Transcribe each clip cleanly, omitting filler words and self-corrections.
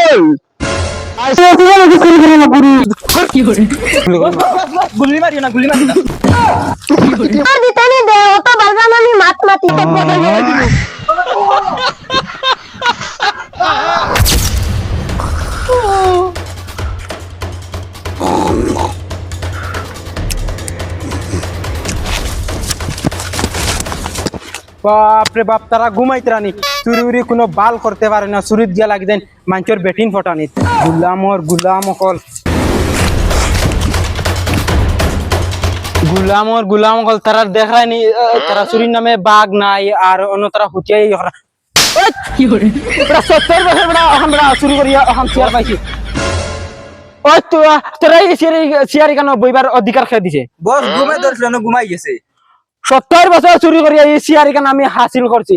হল গুলি মারিও না দিতানি দে অত বালবান আমি মাত মাতি দেখব বাপরে বাপ তারা ঘুমাইতে রানি চুরি উরি কোনো বাল করতে পারে না চুরিত গিয়া লাগি দেন মানুষের বেটিন ফটানিত গুলাম অকল তারা দেখায়নি তারা চুরির নামে বাঘ নাই আর অন্য তারা হুতিয়াই 70 বছর আমরা চুরি করিয়া চেয়ার পাইছি ওই তো তোরা চেয়ার কেন বইবার অধিকার খেয়ে দিছে বস ঘুমাই ধরছিল না ঘুমাই গেছে 70 বছর চুরি করিয়া এই চেয়ার কেন আমি হাসিল করছি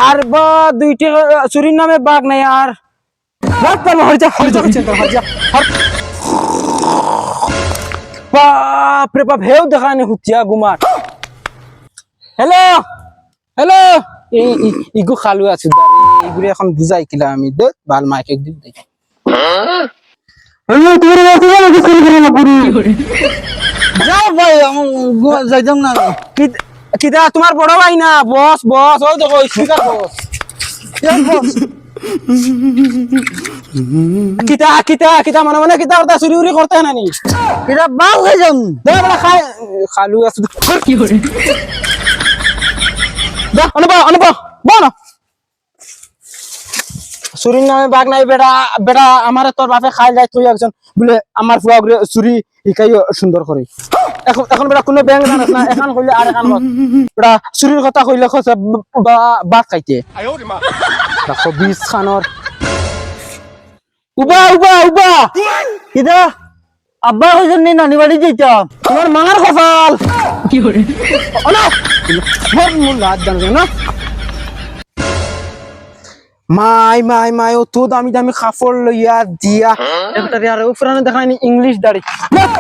আর বা দুইটি চুরির নামে বাঘ নাই আর বাপরে বাপ হেউ দেখানি হুতিয়া গুমার হ্যালো ইগু খালু আছো এইগুলি এখন বুঝাই কিলা আমি দে বাল মাইক একদিন দেখ যাও ভাই যাইতাম না কিতা তোমার বড় ভাই না বস ওই দেখো স্পিকার বস কিতা মনে কিতা করতে চুরি উরি করতে না নি এটা বাল হয়ে যাম দে বড় খালু আছো দা অনুপ বল চুরির নামে বাঘ নাই বেটা আমার তোর বাপে খাই যায় তুই একজন বলে আমার ফুয়া চুরি শিখাই সুন্দর করে এখন বেটা কোনো ব্যাংক জানাস না এখন কইলে আর এখন বেটা চুরির কথা কইলে বাঘ খাইতে দেখো 20 খানৰ উবা কিটা আব্বা কইছেন নি নানি বাড়ি যাইতাম তোমার মার কপাল কি করে মোর লাদ জানো না মাই ও তো দামি কাপড় লইয়া দিয়া একটারে আর উপরানে দেখানি ইংলিশ দাড়ি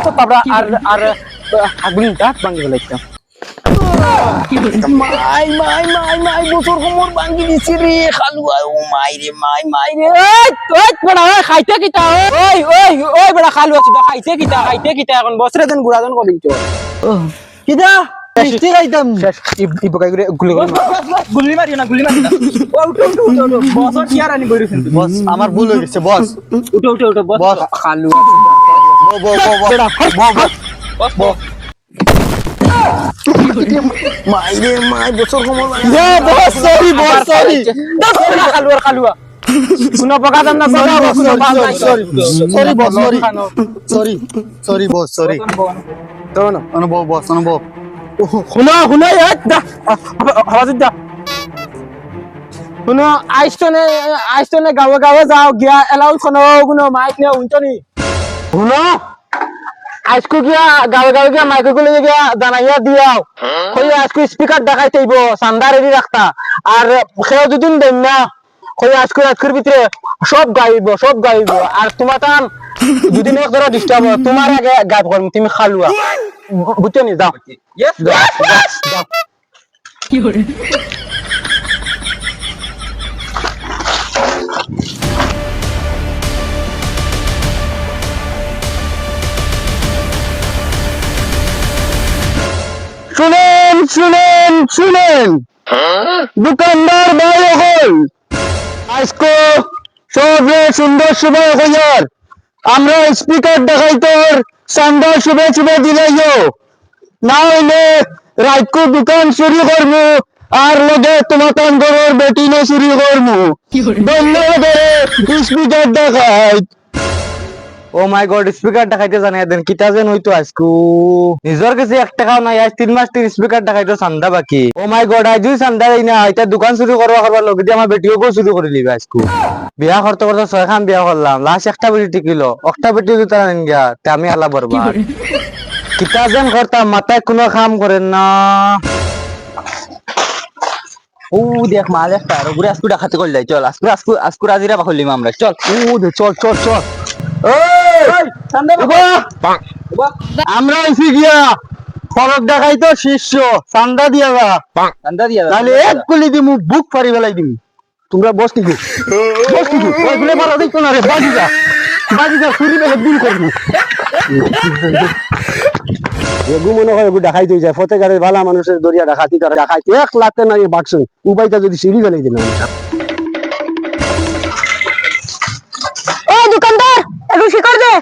তো তারপর আর আগুন দাঁত ভাঙি ফেলাইতাম মাই বছর কোমর ভাঙি দিছি রে খালু ও মাই রে ওই বড়া খাইতে কিতা ওই বড়া খালু আছে খাইতে কিতা এখন বছরে দেন গুড়াজন কলি তো কিটা মিষ্টি খাইতাম ইবকাই করে গুলি মারিও না উঠো বস চেয়ার আনি বইরছেন বস আমার ভুল হয়ে গেছে বস উঠো বস খালু বস মাই বছর কমল সরি খালুয়া শুনো বকা দাম না সরি বস তো না অনুভব বস অনুভব শুনো শুনো আইসনে গাঁৱে যাও গিয়া এলাউ কোনো মাইক নে উঠনি শুনো আজকু গিয়া গাঁৱে গিয়া মাইক গুলো গিয়া দানাইয়া দিয়াও কই আজকু স্পিকার দেখাই তাইব সান্ডা রেডি রাখতা আর খেয়ে দুদিন দেন না কই আজকুর ভিতরে সব গাইব আর তোমার টান দুদিন এক ধরে ডিস্টার্ব তোমার আগে গাইব করম তুমি খালুয়া বুঝছো নি যাও যাও কি করে শুনেন দোকানদার ভাই হল আজকে সবে সুন্দর সময় হইয়ার আমরা স্পিকার দেখাই তোর সন্ধ্যা শুভে দিলাইও না হইলে রাইকু দোকান চুরি করবো আর লগে তোমার ঘরের বেটিনে চুরি করবো ধন্যবাদ স্পিকার দেখাই ও মাই গড স্পিকার দেখাইতে জানাই দেন কিতা যেন হইতো আজকু নিজর কাছে 1 টাকাও নাই আজ 3 মাস স্পিকার দেখাইতো চান্দা বাকি ও মাই গড আজ দুই চান্দা দেই না এটা দোকান চুরি করবার লগে দিয়ে আমার বেটিও চুরি করে লিবে আজকু বিয়া করতে 6 খান বিয়া করলাম লাস্ট একটা বেটি টিকিল একটা বেটি তো তারা নিন গিয়া তে আমি আল্লাহ বরবাদ কিতা যেন করতাম মাথায় কোনো কাম করেন না ও দেখ মাল একটা আর ঘুরে আজকু ডাকাতি কইল যাই চল আজকু রাজিরা বাখলিম আমরা চল চল আমরা এসে গিয়া ফরক দেখাই তো শিষ্য চান্দা দিয়া তাহলে এক গুলি দিমু বুক ফারি ফেলাই দিমু তোমরা বস কি ওইগুলো ভালো দেখো না রে বাজি যা চুরি বেলে দিন করবো এগু মনে হয় এগু দেখাই দিয়ে যায় ফতেগারের ভালা মানুষের দরিয়া ডাকাতি করে ডাকাইতে 1 লাখ না বাক্স উপায়টা যদি সিঁড়ি ফেলে দিন ও দোকানদার একটু শিকড় দে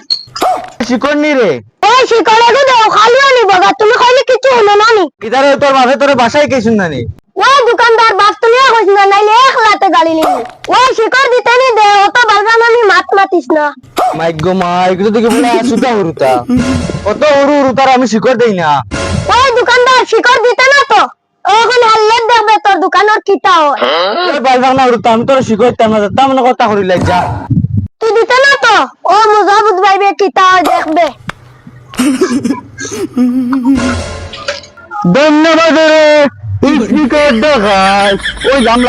শিকড় নি রে ওই শিকড় একটু দাও খালিও নি বাবা তুমি খাইলে কিছু হলো না নি ইদারে তোর মাথায় তোর বাসায় কে শুন জানি ওই দোকানদার বাস তুই হইস না নাইলে 1 লাখে গাড়ি নিবি ওই শিকড় দিতে নি দে অত বালগানা নি মাত মাতিস না মাইক গো মাইক তো দেখে বলে সুতা হুরুতা অত হুরুতার আমি শিকড় দেই না ওই দোকানদার শিকড় দিতে না তো ওখান হাল্লে দেখবে তোর দোকানের কিটা হয় ওই বাইবাগ না হুরুতা আমি তোর শিকড় তাম না তাম না কথা হরি লাগ যা তুই দিতে না তো ও মুজাবুদ ভাইবে কিটা হয় দেখবে ধন্যবাদ রে স্পিকার দেখাই ওই লাম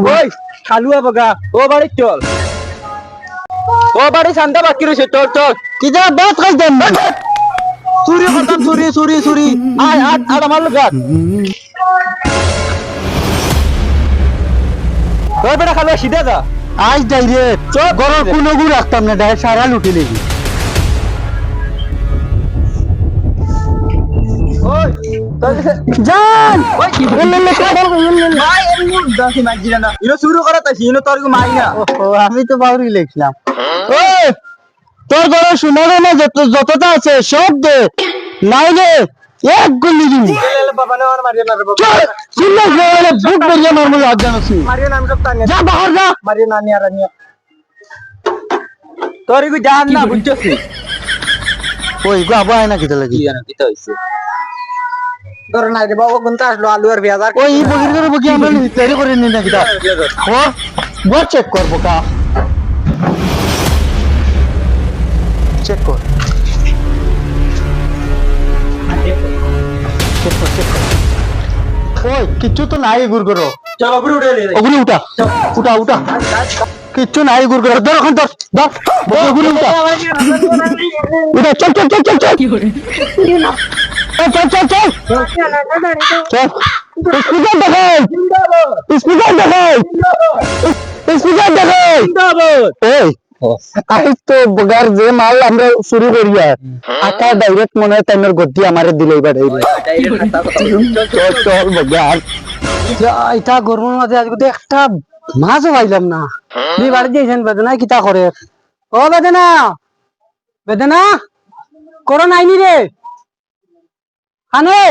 ওই খালুয়া বগা ও বাড়ি চল ও বাড়ি শান্তা বাকি রয়েছে চল কি যা বাত খাই দেন চুরি করতাম চুরি আয় আর আমার লোক ওই বেটা খালুয়া সিধে যা আজ ডাইরেক্ট গরর কোনো গু রাখতাম না ডাইরেক্ট সারা লুটে লেগি ওই জান ভাই এমনি দাসি মাইজি না ইনো শুরু করা তাই ইনো তোর মাই না ও আমি তো বাউরি লিখলাম ওই তোর গরর শোনাবে না যতটা আছে সব দে নাইলে এক গুলি দিবি বাবা না আর মারিয়া না রে বাবা চিল্লা গেলে বুক বেরিয়ে মারমু আজ জানাছি মারিয়া নাম সব তানিয়া যা বাহির যা মারিয়া নানি আর আনিয়া তোর কি জান না বুঝছস ওই গো আবার না কিতে লাগি জানো কি তো হইছে ধর না রে বাবা কোনটা আসলো আলু আর পেঁয়াজ আর ওই বগির করে বগি আমরা তৈরি করে নি না কিটা ও বড় চেক করব কা চেক কর ওই কিচ্ছু তো নাই গুড় করো চল উপরে উঠে লে ওগুলো উঠা কিচ্ছু নাই গুড় করো ধর এখন ধর ওগুলো উঠা চল স্পিকার দেখাই এই আজ তো বগার যে মাল আমরা শুরু করিয়া আটা ডাইরেক্ট মনে হয় টাইমের গতি আমারে দিলেই বা চল বগার এটা গরমের মাঝে আজকে একটা মাছও পাইলাম না তুই বাড়ি দিয়েছেন বেদনা কিতা করে ও বেদনা করো নাইনি রে আনে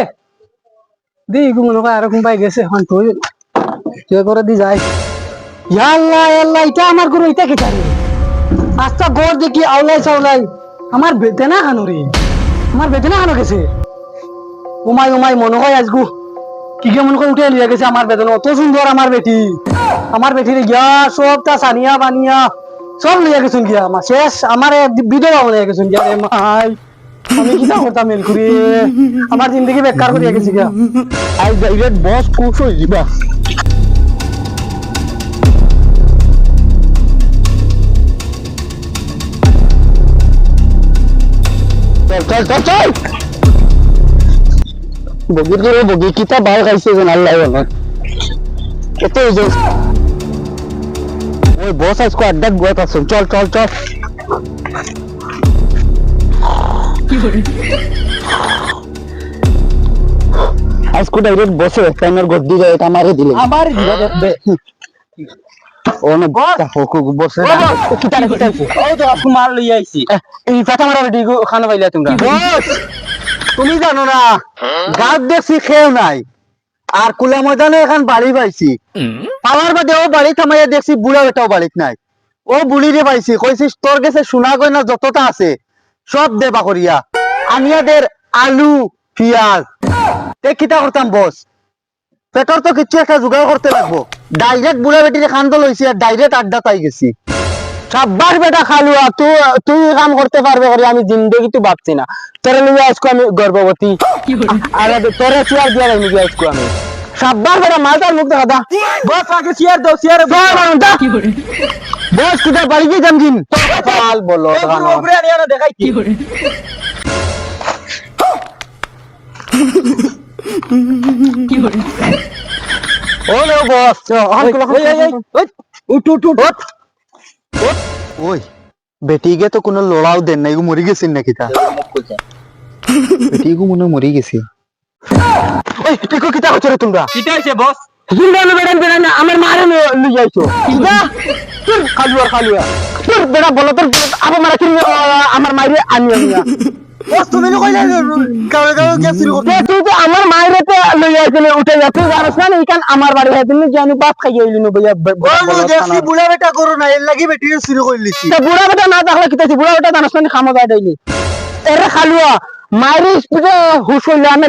দি মনে হয় আর কোনবাই গেছে এখন তুই করে দি যাই আল্লাহ এটা আমার গুরু এটা কিতা রে আস্তা গোর দেখি আউলাই আমার বেদনা খানো রে আমার বেদনা খানো গেছে উমাই মনে হয় আজগু কি কেমন করে উঠে নিয়ে গেছে আমার বেদনা অত সুন্দর আমার বেটি রে গিয়া সবটা সানিয়া বানিয়া সব লিয়ে গেছেন গিয়া আমার শেষ আমার বিধবা বলে গেছেন গিয়া রে মাই আমি কি করতাম মেল করি আমার জিন্দগি বেকার করিয়া গেছি গিয়া আই ডাইরেক্ট বস খুশ হই দিবা চল বগির করে বগি কিতা ভাল খাইছে যেন আল্লাহ জানে কত হয়েছে ওই বস আজকে আড্ডা গোয়াত আছে চল আজকে ডাইরেক্ট বসে টাইমের গদ্দি যায় এটা আমারে দিলে আবার দিবা দেখবে ও না বসে ও তো আপু মার লই আইছি এই ফাটা মারা ডিগো খানা পাইলা তোমরা বস তুমি জানো না গাছ দেখছি খেয়েও নাই আর কুলা ময়দানে এখন বাড়ি পাইছি পাওয়ার বাদে ও বাড়ি থামাইয়া দেখছি বুড়া বেটাও বাড়িত নাই ও বুড়িরে পাইছি কইছিস তোর কাছে সোনা গয়না যতটা আছে সব দেবা করিয়া আনিয়া দের আলু পিয়াজ তে কিতা করতাম বস পেটর তো কিছু একটা জোগাড় করতে লাগবো ডাইরেক্ট বুড়া বেটিরে খান্দ লইছি আর ডাইরেক্ট আড্ডা তাই গেছি সাব্বাস বেটা খালুয়া তুই কাম করতে পারবে করে আমি জিন্দগি তো ভাবছি না তোরা লিয়ে আজকে আমি গর্ভবতী আর তোরা চেয়ার দিয়া যাই নাকি আজকে আমি সাব্বাস বেটা মালটার মুখ দেখা দা বস আগে চেয়ার দাও বস কোথায় বাড়ি গিয়ে যাম কিন পাল বলো উপরে আনিয়া না দেখাই কি ও লে বস উঠ উঠ উঠ ওই বেটিকে তো কোনো লড়াও দেন না, এগো মরি গেছেন নাকি তা? বেটিকে মনে হয় মরি গেছে। ওই টিকো কিতা হচ্ছে রে তোমরা? কিটা হইছে বস? তোমরা বেড়ান বেড়ান আমার মারে লই যাইছো কিতা? খালুয়া বেড়া বলো তোর আবার মারা কিনে আমার মাইরে আনি আনিয়া বস তুমি না কইলা গাঁয়ে গাঁয়ে গেছিল তুই তো আমার মায়ের লই যাইছিলে উঠে যাচ্ছে জানিস না এইখান আমার বাড়ি হাইদিন জানি বাপ খাই গেলি নো ভাইয়া দেখছি বুড়া বেটা করো না, এর লাগি বেটি শুরু করে লিছি। বুড়া বেটা না দেখলে কিতাছি বুড়া বেটা জানিস না খামো যায় ডাইলি এরে খালুয়া মায়ের স্পিডে হুশ হইলে আমি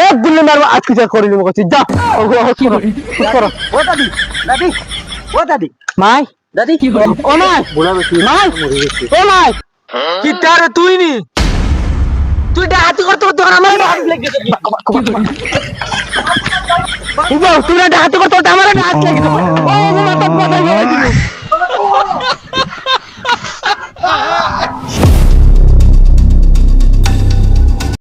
এক দিলে মারবো আজ কিছু করিলি মো কইছি যা করো ও দাদি দাদি ও দাদি মাই দাদি কি হল? ও মাই বুড়া বেটি মাই ও মাই কিটা রে তুই নি? তুই ডাহাতি করতে করতে আমার হাত লেগে গেছে তুই ডাহাতি করতে আমার হাত লেগে গেছে